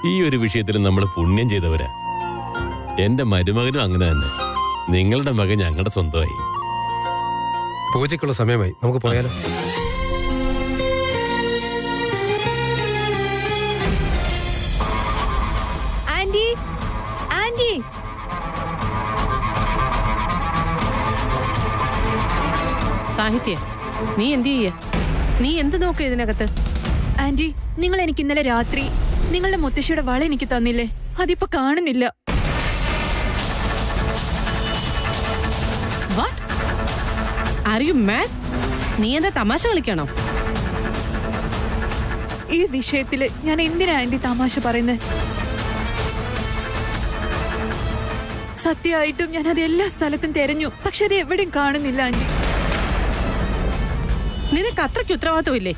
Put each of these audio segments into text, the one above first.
ഈ ഒരു വിഷയത്തിൽ നമ്മൾ പുണ്യം ചെയ്തവരാ. എന്റെ മരുമകനും അങ്ങനെ തന്നെ. നിങ്ങളുടെ മകൻ ഞങ്ങളുടെ സ്വന്തമായി. പൂജയ്ക്കുള്ള സമയമായി, നമുക്ക് പോയാലോ? ആന്റി, ആന്റി, സാഹിത്യ, നീ എന്ത് ചെയ്യ? നീ എന്ത് നോക്കുക ഇതിനകത്ത്? ആന്റി, നിങ്ങൾ എനിക്ക് ഇന്നലെ രാത്രി നിങ്ങളുടെ മുത്തശ്ശിയുടെ വള എനിക്ക് തന്നില്ലേ? അതിപ്പോ കാണുന്നില്ല. വാട്ട്? Are you mad? നീ എന്താ തമാശ കളിക്കണോ? ഈ വിഷയത്തില് ഞാൻ എന്തിനാ ആന്റി തമാശ പറയുന്നത്? സത്യമായിട്ടും ഞാൻ അത് എല്ലാ സ്ഥലത്തും തെരഞ്ഞു, പക്ഷെ അത് എവിടെയും കാണുന്നില്ല ആന്റി. നിനക്ക് അത്രയ്ക്ക് ഉത്തരവാദിത്വമില്ലേ?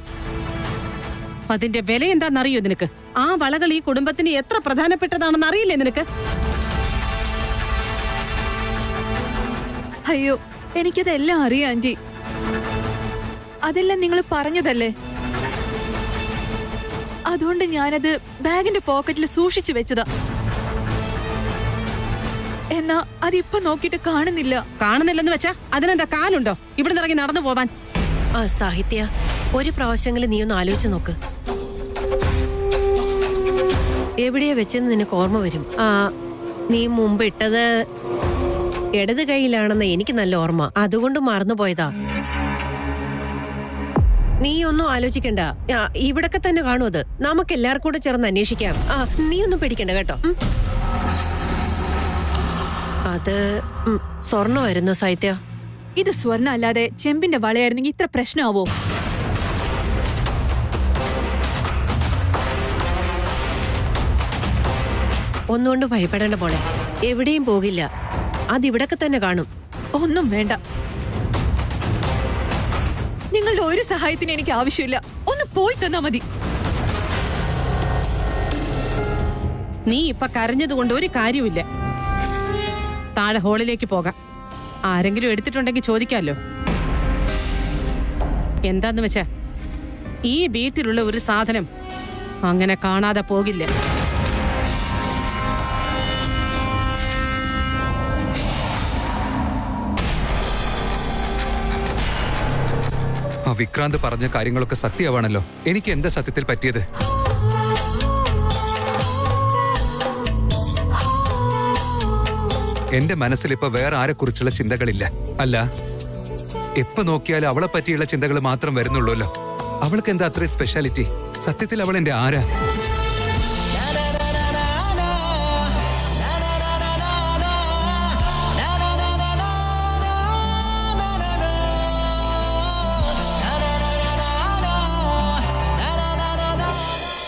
അതിന്റെ വില എന്താണെന്നറിയോ നിനക്ക്? ആ വളകൾ ഈ കുടുംബത്തിന് എത്ര പ്രധാനപ്പെട്ടതാണെന്ന് അറിയില്ലേ നിനക്ക്? അയ്യോ, എനിക്കതെല്ലാം അറിയാം ആന്റി. അതെല്ലാം നിങ്ങൾ പറഞ്ഞതല്ലേ. അതുകൊണ്ട് ഞാനത് ബാഗിന്റെ പോക്കറ്റിൽ സൂക്ഷിച്ചു വെച്ചതാ. എന്നാ അതിപ്പോ നോക്കിയിട്ട് കാണുന്നില്ല. കാണുന്നില്ലെന്ന് വെച്ചാ അതിനെന്താ കാലുണ്ടോ ഇവിടെ ഇറങ്ങി നടന്നു പോവാൻ? ആ സാഹിത്യ, ഒരു പ്രാവശ്യങ്ങളിൽ നീ ഒന്ന് ആലോചിച്ച് നോക്ക്. എവിടെയാ വെച്ചെന്ന് നിനക്ക് ഓർമ്മ വരും. നീ മുമ്പ് ഇട്ടത് ഇടത് കൈയിലാണെന്ന് എനിക്ക് നല്ല ഓർമ്മ, അതുകൊണ്ട് മറന്നുപോയതാ. നീ ഒന്നും ആലോചിക്കണ്ട, ഇവിടൊക്കെ തന്നെ കാണും. അത് നമുക്ക് എല്ലാവർക്കും കൂടെ ചേർന്ന് അന്വേഷിക്കാം. നീ ഒന്നും പേടിക്കണ്ട കേട്ടോ. അത് സ്വർണ്ണമായിരുന്നു സാഹിത്യ. ഇത് സ്വർണ്ണ അല്ലാതെ ചെമ്പിന്റെ വളയായിരുന്നെങ്കിൽ ഇത്ര പ്രശ്നമാവോ? ഒന്നുകൊണ്ട് ഭയപ്പെടേണ്ട പോലെ, എവിടെയും പോകില്ല. അതിവിടൊക്കെ തന്നെ കാണും. ഒന്നും വേണ്ട, നിങ്ങളുടെ ഒരു സഹായത്തിന് എനിക്ക് ആവശ്യമില്ല. ഒന്ന് പോയി തന്നാ മതി. നീ ഇപ്പൊ കരഞ്ഞതുകൊണ്ട് ഒരു കാര്യമില്ല. താഴെ ഹോളിലേക്ക് പോകാം. ആരെങ്കിലും എടുത്തിട്ടുണ്ടെങ്കിൽ ചോദിക്കാമല്ലോ. എന്താന്ന് വെച്ചാ ഈ വീട്ടിലുള്ള ഒരു സാധനം അങ്ങനെ കാണാതെ പോകില്ല. വിക്രാന്ത് പറഞ്ഞ കാര്യങ്ങളൊക്കെ സത്യമാണല്ലോ. എനിക്ക് എന്താ സത്യത്തിൽ പറ്റിയത്? എന്റെ മനസ്സിലിപ്പോ വേറെ ആരെക്കുറിച്ചുള്ള ചിന്തകളില്ല. അല്ല, എപ്പോ നോക്കിയാലും അവളെ പറ്റിയുള്ള ചിന്തകൾ മാത്രം വരുന്നുള്ളൂല്ലോ. അവൾക്ക് എന്താ അത്രയും സ്പെഷ്യാലിറ്റി? സത്യത്തിൽ അവൾ എന്റെ ആരാ?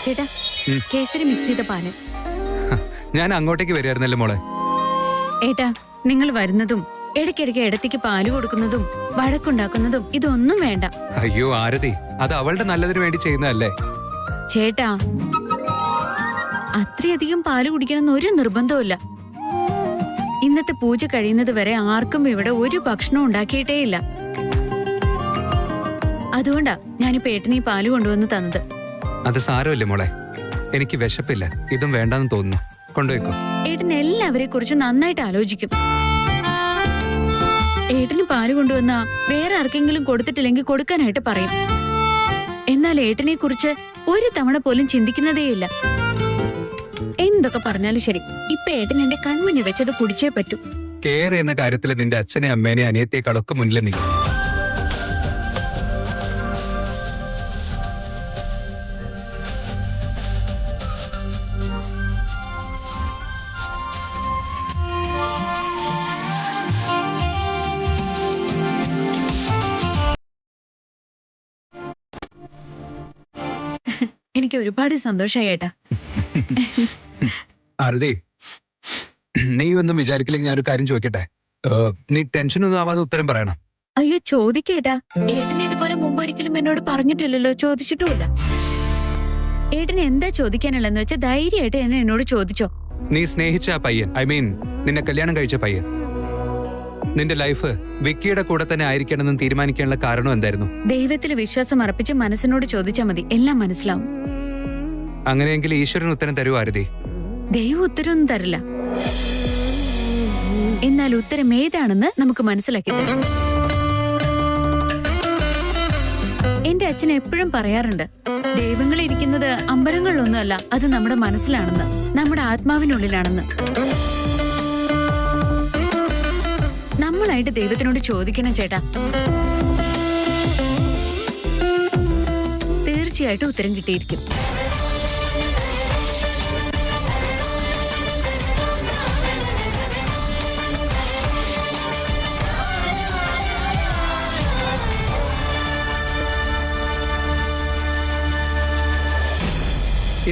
ചേട്ടാ, കേസരി മിക്സ് ചെയ്ത പാല്. ഞാൻ അങ്ങോട്ടേക്ക് വരികയായിരുന്നല്ലോ മോളെ. ഏട്ടാ, നിങ്ങൾ വരുന്നതും ഇടയ്ക്കിടയ്ക്ക് ഇടത്തേക്ക് പാല് കൊടുക്കുന്നതും വഴക്കുണ്ടാക്കുന്നതും ഇതൊന്നും വേണ്ട. അയ്യോ ആരതി, അത് അവളുടെ നല്ലതിന് വേണ്ടി ചെയ്യുന്നതല്ലേ. ചേട്ടാ, അത്രയധികം പാല് കുടിക്കണമെന്ന് ഒരു നിർബന്ധവുമില്ല. ഇന്നത്തെ പൂജ കഴിയുന്നത് വരെ ആർക്കും ഇവിടെ ഒരു ഭക്ഷണം ഉണ്ടാക്കിയിട്ടേയില്ല. അതുകൊണ്ടാ ഞാനിപ്പോ ഏട്ടന് ഈ പാല് കൊണ്ടുവന്ന് തന്നത്. അത് സാരമില്ല മോളെ, എനിക്ക് വിശപ്പില്ല. ഇതും വേണ്ടെന്ന് തോന്നുന്നു. കൊണ്ടുപോയിക്കോ. ഏട്ടൻ എല്ലാവരെ കുറിച്ച് നന്നായിട്ട് ആലോചിക്കും. ഏട്ടന് പാല് കൊണ്ടുവന്നാ വേറെ ആർക്കെങ്കിലും കൊടുത്തിട്ടില്ലെങ്കിൽ കൊടുക്കാനായിട്ട് പറയും. എന്നാൽ ഏട്ടനെ കുറിച്ച് ഒരു തവണ പോലും ചിന്തിക്കുന്നതേയില്ല. എന്തൊക്കെ പറഞ്ഞാലും ശരി, ഇപ്പൊ ഏട്ടൻ എന്റെ കൺമുന്നിൽ വെച്ചത് കുടിച്ചേ പറ്റൂ. കെയർ എന്ന കാര്യത്തിൽ നിന്റെ അച്ഛനെ അമ്മേനെ അനിയത്തേക്കാളൊക്കെ മുന്നിൽ നീ. എനിക്ക് ഒരുപാട് സന്തോഷമായി ഏട്ടാ. ആരതി, നീ ഒന്നും വിചാരിക്കില്ലെങ്കിൽ ഞാനൊരു കാര്യം ചോദിക്കട്ടെ? നീ ടെൻഷനൊന്നും ആവാതെ ഉത്തരം പറയണം. അയ്യോ ചോദിക്കേട്ടാ, ഏട്ടൻ ഇതുപോലെ മുമ്പ് ഒരിക്കലും എന്നോട് പറഞ്ഞിട്ടില്ലല്ലോ, ചോദിച്ചിട്ടുമില്ല. ഏട്ടന് എന്താ ചോദിക്കാനുള്ളതെന്ന് വെച്ചാൽ ധൈര്യമായിട്ട് എന്നെ എന്നോട് ചോദിച്ചോ. നീ സ്നേഹിച്ച ആ പയ്യൻ, ഐ മീൻ നിന്നെ കല്യാണം കഴിച്ച പയ്യൻ, നിന്റെ ലൈഫ് വിക്കിയുടെ കൂടെ തന്നെ ആയിരിക്കണമെന്ന് തീരുമാനിക്കാനുള്ള കാരണം എന്തായിരുന്നു? ദൈവത്തിൽ വിശ്വാസം അർപ്പിച്ച് മനസ്സിനോട് ചോദിച്ചാൽ മതി, എല്ലാം മനസ്സിലാവും. അങ്ങനെയെങ്കിൽ ഈശ്വരൻ ഉത്തരം തരുമോ ആരതി? ദൈവം ഉത്തരവൊന്നും തരില്ല. എന്നാൽ ഉത്തരം ഏതാണെന്ന് നമുക്ക് മനസ്സിലാക്കി തരാം. എന്റെ അച്ഛൻ എപ്പോഴും പറയാറുണ്ട്, ദൈവങ്ങൾ ഇരിക്കുന്നത് അമ്പലങ്ങളിലൊന്നുമല്ല, അത് നമ്മുടെ മനസ്സിലാണെന്ന്, നമ്മുടെ ആത്മാവിനുള്ളിലാണെന്ന്. നമ്മളായിട്ട് ദൈവത്തിനോട് ചോദിക്കണം ചേട്ടാ. തീർച്ചയായിട്ടും ഉത്തരം കിട്ടിയിരിക്കും.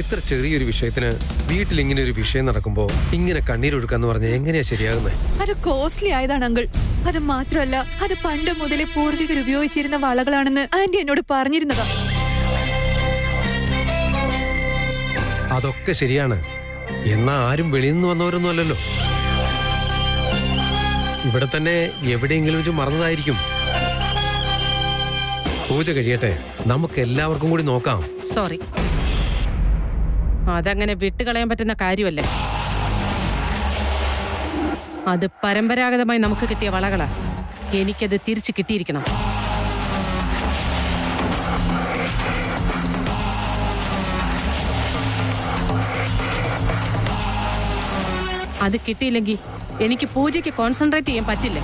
ഇത്ര ചെറിയൊരു വിഷയത്തിന് വീട്ടിൽ ഇങ്ങനെ ഒരു വിഷയം നടക്കുമ്പോ ഇങ്ങനെ കണ്ണീരൊഴുക്കാന്ന് പറഞ്ഞാൽ എങ്ങനെയാ ശരിയാകുന്നത്? അത് കോസ്റ്റ്ലി ആയതാണ് അങ്കിൾ. അത് മാത്രമല്ല, അത് പണ്ട് മുതലേ പൂർവികർ ഉപയോഗിച്ചിരുന്ന വളകളാണെന്ന് ആന്റി എന്നോട് പറഞ്ഞിരുന്നതാ. അതൊക്കെ ശരിയാണ്. എന്നാ ആരും വെളിയിൽ നിന്ന് വന്നവരൊന്നും അല്ലല്ലോ. ഇവിടെ തന്നെ എവിടെയെങ്കിലും വെച്ച് മറന്നതായിരിക്കും. പൂജ കഴിയട്ടെ, നമുക്ക് എല്ലാവർക്കും കൂടി നോക്കാം. സോറി, അതങ്ങനെ വിട്ടുകളയാൻ പറ്റുന്ന കാര്യമല്ലേ. അത് പരമ്പരാഗതമായി നമുക്ക് കിട്ടിയ വളകളാ. എനിക്കത് തിരിച്ചു കിട്ടിയിരിക്കണം. അത് കിട്ടിയില്ലെങ്കിൽ എനിക്ക് പൂജയ്ക്ക് കോൺസെൻട്രേറ്റ് ചെയ്യാൻ പറ്റില്ല.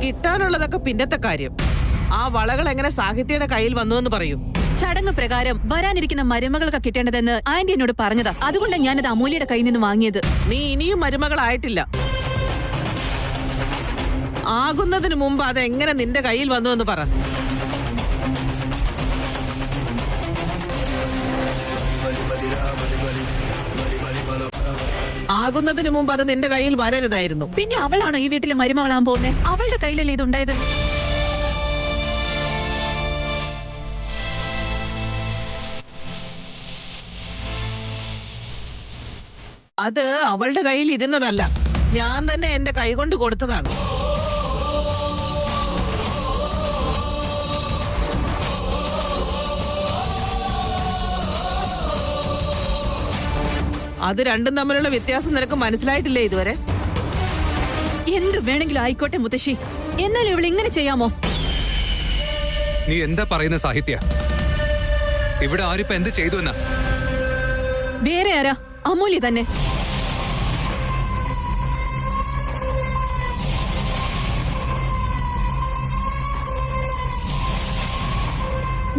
കിട്ടാനുള്ളതൊക്കെ പിന്നത്തെ കാര്യം. ആ വളകൾ എങ്ങനെ സാഹിത്യയുടെ കയ്യിൽ വന്നു എന്ന് പറയൂ. ചടങ്ങ് പ്രകാരം വരാനിരിക്കുന്ന മരുമകൾക്ക് കിട്ടേണ്ടതെന്ന് ആന്റി എന്നോട് പറഞ്ഞതാ. അതുകൊണ്ടാണ് ഞാനത് അമൂല്യയുടെ കയ്യിൽ നിന്ന് വാങ്ങിയത്. നീ ഇനിയും മരുമകളായിട്ടില്ല. ആകുന്നതിന് മുമ്പ് അതെങ്ങനെ നിന്റെ കയ്യിൽ വന്നു എന്ന് പറ. ആകുന്നതിന് മുമ്പ് അത് നിന്റെ കയ്യിൽ വരരുതായിരുന്നു. പിന്നെ അവളാണോ ഈ വീട്ടിലെ മരുമകളാൻ പോകുന്നത്? അവളുടെ കയ്യിലല്ലേ ഇതുണ്ടായത്? അത് അവളുടെ കയ്യിൽ ഇരുന്നതല്ല, ഞാൻ തന്നെ എന്റെ കൈ കൊണ്ട് കൊടുത്തതാണ്. അത് രണ്ടും തമ്മിലുള്ള വ്യത്യാസം നിനക്ക് മനസ്സിലായിട്ടില്ലേ ഇതുവരെ? എന്ത് വേണമെങ്കിലും ആയിക്കോട്ടെ മുത്തശ്ശി, എന്നാലും ഇവൾ ഇങ്ങനെ ചെയ്യാമോ? നീ എന്താ പറയുന്ന സാഹിത്യ? ഇവിടെ ആരിപ്പോ എന്ത് ചെയ്തു എന്നാ? വേറെ ആരാ? അമൂല്യ തന്നെ.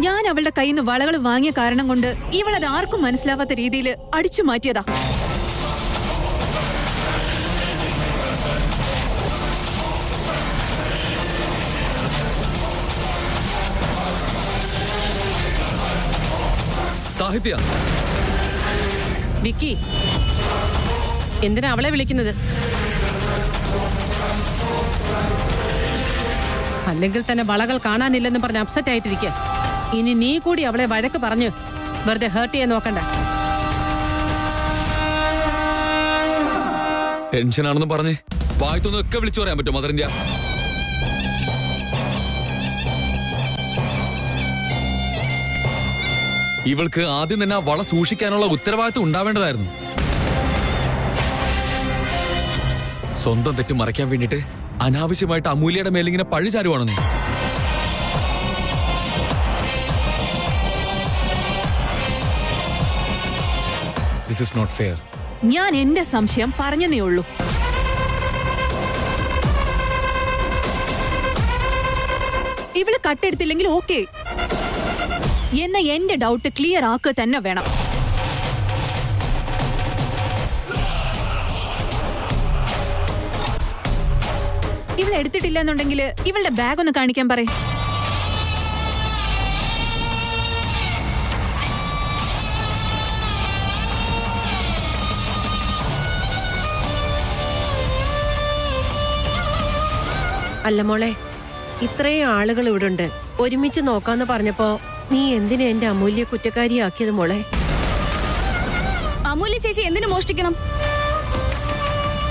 ഞാൻ അവളുടെ കയ്യിൽ നിന്ന് വളകൾ വാങ്ങിയ കാരണം കൊണ്ട് ഇവളത് ആർക്കും മനസ്സിലാവാത്ത രീതിയിൽ അടിച്ചു മാറ്റിയതാ. സാഹിത്യ, വിക്കി, എന്തിനാ അവളെ വിളിക്കുന്നത്? അല്ലെങ്കിൽ തന്നെ വളകൾ കാണാനില്ലെന്ന് പറഞ്ഞ് അപ്സെറ്റ് ആയിട്ടിരിക്കുക. ഇനി നീ കൂടി അവളെ വഴക്ക് പറഞ്ഞു വെറുതെ ഹേർട്ട് ചെയ്യാൻ നോക്കണ്ട. ടെൻഷനാണെന്ന് പറഞ്ഞ് വായത്തൊന്നൊക്കെ വിളിച്ചു പറയാൻ പറ്റും മദർ ഇന്ത്യ? ഇവൾക്ക് ആദ്യം തന്നെ ആ വള സൂക്ഷിക്കാനുള്ള ഉത്തരവാദിത്വം ഉണ്ടാവേണ്ടതായിരുന്നു. സ്വന്തം തെറ്റ് മറയ്ക്കാൻ വേണ്ടിട്ട് അനാവശ്യമായിട്ട് അമൂല്യയുടെ മേലിങ്ങനെ പഴി ചാരുവാണെന്ന്. This is not fair. ഞാൻ എന്റെ സംശയം പറഞ്ഞതേ ഉള്ളൂ. ഇവള് കട്ടെടുത്തില്ലെങ്കിൽ ഓക്കെ, എന്ന എന്റെ ഡൗട്ട് ക്ലിയർ ആക്കുക തന്നെ വേണം. ഇവൾ എടുത്തിട്ടില്ല എന്നുണ്ടെങ്കിൽ ഇവളുടെ ബാഗ് ഒന്ന് കാണിക്കാൻ പറയും. അല്ല മോളെ, ഇത്രയും ആളുകൾ ഇവിടെ ഉണ്ട്, ഒരുമിച്ച് നോക്കാന്ന് പറഞ്ഞപ്പോ നീ എന്തിനാ എന്റെ അമൂല്യ കുറ്റക്കാരിയാക്കിയത് മോളെ? അമൂല്യ ചേച്ചി എന്തിനു മോഷ്ടിക്കണം?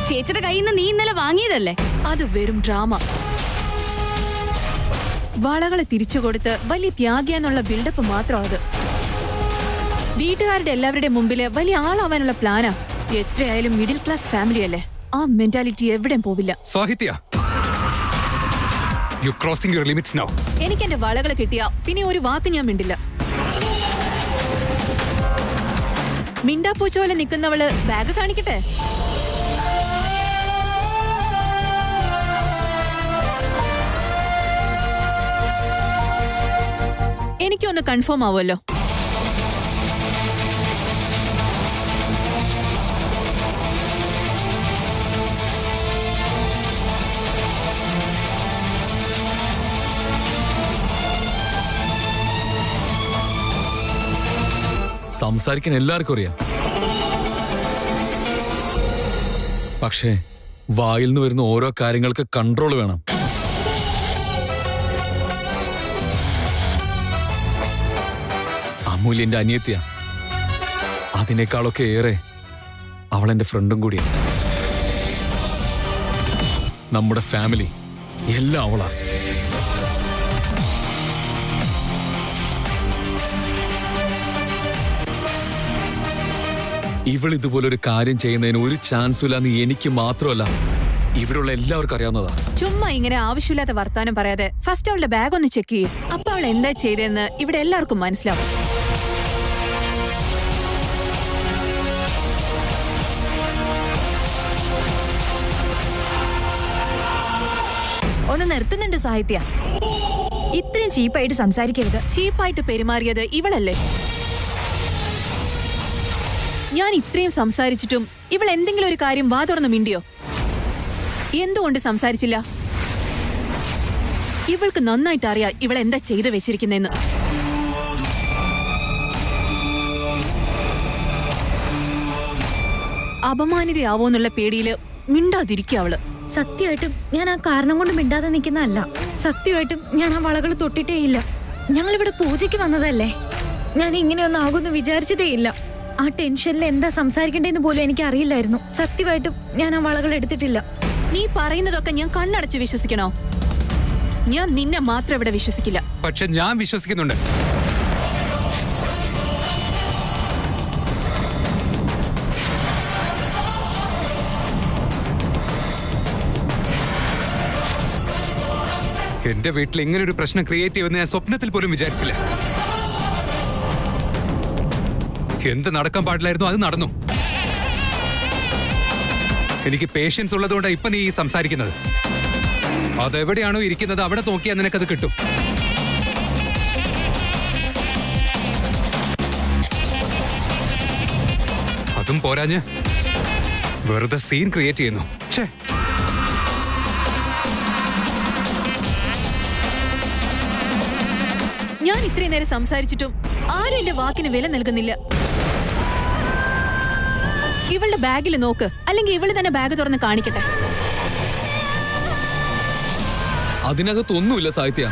ചേച്ചിയുടെ കയ്യിൽ നിന്ന് നീ ഇന്നലെ വാങ്ങിയതല്ലേ? അത് വെറും ഡ്രാമ. വളകളെ തിരിച്ചു കൊടുത്ത് വലിയ ത്യാഗിയെന്നുള്ള ബിൽഡപ്പ് മാത്രം അത്. വീട്ടുകാരുടെ എല്ലാവരുടെയും മുമ്പില് വലിയ ആളാവാനുള്ള പ്ലാനാ. എത്രയായാലും മിഡിൽ ക്ലാസ് ഫാമിലി അല്ലേ, ആ മെന്റാലിറ്റി എവിടെയും പോവില്ല. Sahithya, you crossing your limits now. എനിക്ക് എന്റെ വളകൾ കിട്ടിയ പിന്നെ ഒരു വാക്ക് ഞാൻ മിണ്ടില്ല. മിണ്ടാപ്പൂച്ച പോലെ നിൽക്കുന്നവള് ബാഗ് കാണിക്കട്ടെ. എനിക്കൊന്ന് കൺഫേം ആവുമല്ലോ. സംസാരിക്കാൻ എല്ലാവർക്കും അറിയാം, പക്ഷേ വായിൽ നിന്ന് വരുന്ന ഓരോ കാര്യങ്ങൾക്ക് കൺട്രോൾ വേണം. അമൂല്യന്റെ അനിയത്തിയ, അതിനേക്കാളൊക്കെ ഏറെ അവളെന്റെ ഫ്രണ്ടും കൂടിയാണ്. നമ്മുടെ ഫാമിലി എല്ലാം അവളാ. ഇവൾ ഇതുപോലൊരു കാര്യം ചെയ്യുന്നതിന് ഒരു ചാൻസും ഇല്ലാന്ന് എനിക്ക് മാത്രമല്ല ഇവിടെയുള്ള എല്ലാവർക്കും അറിയാവുന്നതാ. ചുമ്മാ ഇങ്ങനെ ആവശ്യമില്ലാത്ത വർത്താനം പറയാതെ ഫസ്റ്റ് അവളുടെ ബാഗ് ഒന്ന് ചെക്ക് ചെയ്യേ. അപ്പൊ അവൾ എന്താ ചെയ്തതെന്ന് ഇവിടെ എല്ലാവർക്കും മനസ്സിലാവും. ഒന്ന് നിർത്തുന്നുണ്ട് സാഹിത്യ, ഇത്രയും ചീപ്പായിട്ട് സംസാരിക്കരുത്. ചീപ്പായിട്ട് പെരുമാറിയത് ഇവളല്ലേ? ഞാൻ ഇത്രയും സംസാരിച്ചിട്ടും ഇവൾ എന്തെങ്കിലും ഒരു കാര്യം വാ തുറന്ന് മിണ്ടിയോ? എന്തുകൊണ്ട് സംസാരിച്ചില്ല? ഇവൾക്ക് നന്നായിട്ട് അറിയാം ഇവൾ എന്താ ചെയ്തു വെച്ചിരിക്കുന്നെന്ന്. അപമാനിതയാവോന്നുള്ള പേടിയില് മിണ്ടാതിരിക്കുക അവള്. സത്യമായിട്ടും ഞാൻ ആ കാരണം കൊണ്ട് മിണ്ടാതെ നിൽക്കുന്നതല്ല. സത്യമായിട്ടും ഞാൻ ആ വളകൾ തൊട്ടിട്ടേയില്ല. ഞങ്ങളിവിടെ പൂജയ്ക്ക് വന്നതല്ലേ. ഞാൻ ഇങ്ങനെയൊന്നും ആകുമെന്ന് വിചാരിച്ചതേയില്ല. ആ ടെൻഷനിൽ എന്താ സംസാരിക്കണ്ടേന്ന് പോലും എനിക്ക് അറിയില്ലായിരുന്നു. സത്യമായിട്ടും ഞാൻ ആ വളകൾ എടുത്തിട്ടില്ല. നീ പറയുന്നതൊക്കെ ഞാൻ കണ്ണടച്ച് വിശ്വസിക്കണോ? ഞാൻ നിന്നെ മാത്രം ഇവിടെ വിശ്വസിക്കില്ല. പക്ഷെ ഞാൻ വിശ്വസിക്കുന്നുണ്ട്. എന്റെ വീട്ടിൽ ഇങ്ങനെ ഒരു പ്രശ്നം ക്രിയേറ്റ് ചെയ്യുമെന്ന് ഞാൻ സ്വപ്നത്തിൽ പോലും വിചാരിച്ചില്ല. എന്ത് നടക്കാൻ പാടില്ലായിരുന്നു അത് നടന്നു. എനിക്ക് പേഷ്യൻസ് ഉള്ളതുകൊണ്ടാണ് ഇപ്പൊ നീ സംസാരിക്കുന്നത്. അതെവിടെയാണോ ഇരിക്കുന്നത് അവിടെ നോക്കിയാൽ നിനക്കത് കിട്ടും. അതും പോരാഞ്ഞ് വെറുതെ സീൻ ക്രിയേറ്റ് ചെയ്യുന്നു. ഛേ, ഞാൻ ഇത്രയും നേരം സംസാരിച്ചിട്ടും ആരും എന്റെ വാക്കിന് വില നൽകുന്നില്ല. ഇവളുടെ ബാഗിൽ നോക്ക്, അല്ലെങ്കിൽ ഇവള് തന്നെ ബാഗ് തുറന്ന് കാണിക്കട്ടെ. അതിനകത്തൊന്നുമില്ല സാഹിത്യ.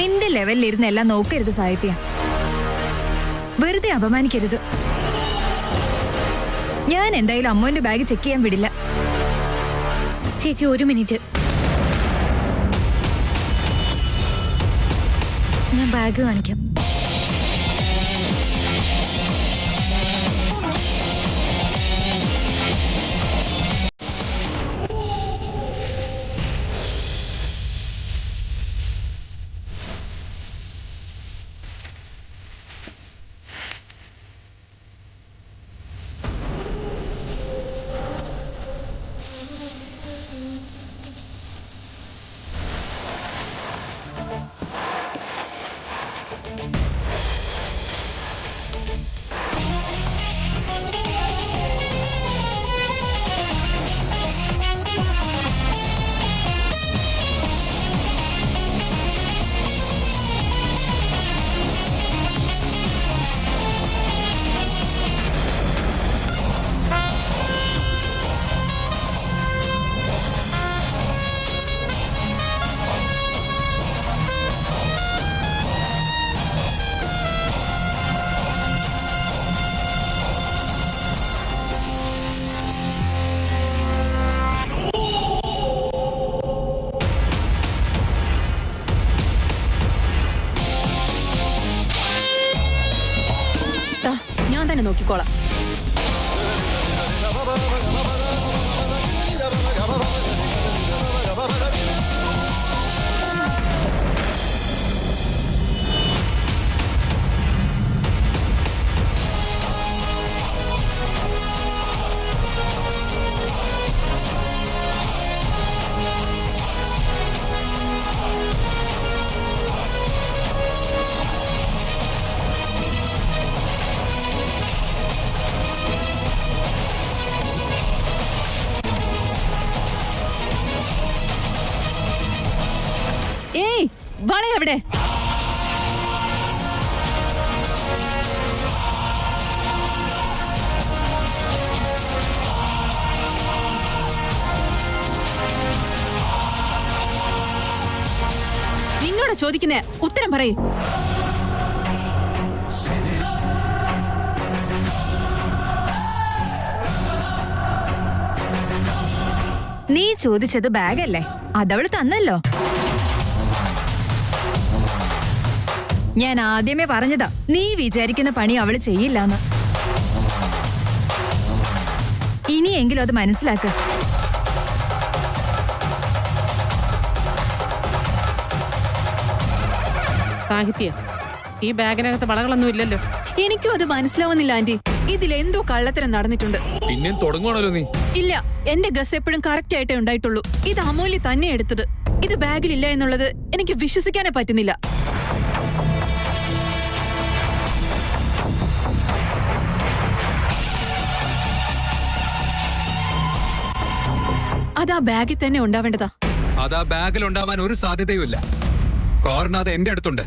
നിന്റെ ലെവലിൽ ഇരുന്ന് എല്ലാം നോക്കരുത് സാഹിത്യ. വെറുതെ അപമാനിക്കരുത്. ഞാൻ എന്തായാലും അമ്മോന്റെ ബാഗ് ചെക്ക് ചെയ്യാൻ വിടില്ല. ചേച്ചി ഒരു മിനിറ്റ്, ഞാൻ ബാഗ് കാണിക്കാം. നോക്കിക്കോളാം. ഏയ്, വള എവിടെ? നിന്നോട് ചോദിക്കുന്നേ, ഉത്തരം പറയൂ. നീ ചോദിച്ചത് ബാഗല്ലേ? അതവള് തന്നല്ലോ. ഞാൻ ആദ്യമേ പറഞ്ഞതാ നീ വിചാരിക്കുന്ന പണി അവള് ചെയ്യില്ലാന്ന്. ഇനിയെങ്കിലും അത് മനസ്സിലാക്ക. സാഹിത്യ, ഈ ബാഗിനകത്ത് വളകളൊന്നും ഇല്ലല്ലോ. എനിക്കും അത് മനസ്സിലാവുന്നില്ല ആന്റി. ഇതിലെന്തോ കള്ളത്തരം നടന്നിട്ടുണ്ട്. പിന്നെയും തുടങ്ങുവാണല്ലോ നീ. ഇല്ല, എന്റെ ഗസ് എപ്പോഴും കറക്റ്റ് ആയിട്ടേ ഉണ്ടായിട്ടുള്ളൂ. ഇത് അമൂല്യ തന്നെ എടുത്തത്. ഇത് ബാഗിലില്ല എന്നുള്ളത് എനിക്ക് വിശ്വസിക്കാനേ പറ്റുന്നില്ല. അതാ ബാഗിൽ തന്നെ ഉണ്ടാവേണ്ടതാ. അതാ ബാഗിൽ ഉണ്ടാവാൻ ഒരു സാധ്യതയുമില്ല. കാരണം അത് എന്റെ അടുത്തുണ്ട്.